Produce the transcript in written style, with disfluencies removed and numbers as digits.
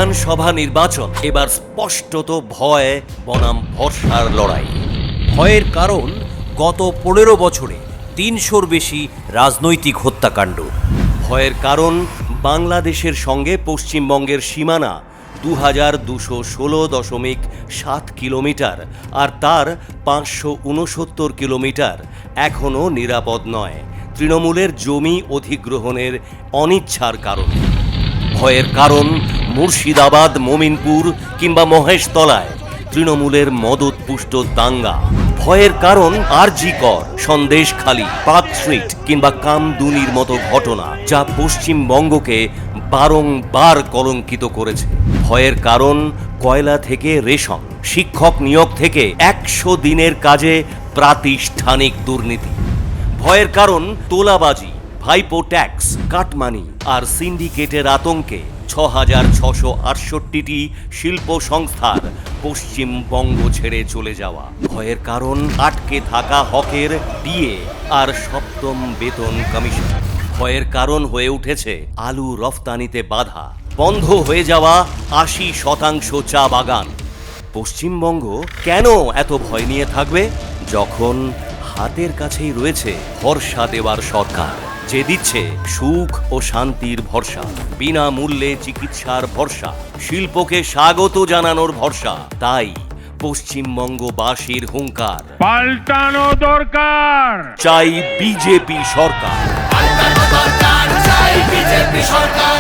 বিধানসভা নির্বাচন এবার স্পষ্টত ভয় বনাম ভরসার লড়াই। ভয়ের কারণ গত 15 বছরে 300-র বেশি রাজনৈতিক হত্যাকাণ্ড। ভয়ের কারণ বাংলাদেশের সঙ্গে পশ্চিমবঙ্গের সীমানা 2216.7 কিলোমিটার, আর তার 569 কিলোমিটার এখনও নিরাপদ নয় তৃণমূলের জমি অধিগ্রহণের অনিচ্ছার কারণে। ভয়ের কারণ মুর্শিদাবাদ, মমিনপুর কিংবা মহেশতলায় তৃণমূলের মদতপুষ্ট দাঙ্গা। ভয়ের কারণ আরজি কর, সন্দেশখালী, পার্ক স্ট্রিট কিংবা কামদুনির মতো ঘটনা, যা পশ্চিমবঙ্গকে বারংবার কলঙ্কিত করেছে। ভয়ের কারণ কয়লা থেকে রেশম, শিক্ষক নিয়োগ থেকে 100 দিনের কাজে প্রাতিষ্ঠানিক দুর্নীতি। ভয়ের কারণ তোলাবাজি, ভাইপো ট্যাক্স, কাটমানি আর সিন্ডিকেটের আতঙ্কে 6668টি শিল্প সংস্থার পশ্চিমবঙ্গ ছেড়ে চলে যাওয়া। ভয়ের কারণ আটকে থাকা হকের ডিএ আর 7ম বেতন কমিশন। ভয়ের কারণ হয়ে উঠেছে আলু রফতানিতে বাধা, বন্ধ হয়ে যাওয়া 80% চা বাগান। পশ্চিমবঙ্গ কেন এত ভয় নিয়ে থাকবে যখন হাতের কাছেই রয়েছে ভরসা দেওয়ার সরকার, যে দিচ্ছে সুখ ও শান্তির ভরসা, বিনামূল্যে চিকিৎসার ভরসা, শিল্পকে স্বাগত জানানোর ভরসা। তাই পশ্চিমবঙ্গবাসীর হুঙ্কার, পাল্টানো দরকার, চাই বিজেপি সরকার। পাল্টানো দরকার, চাই বিজেপি সরকার।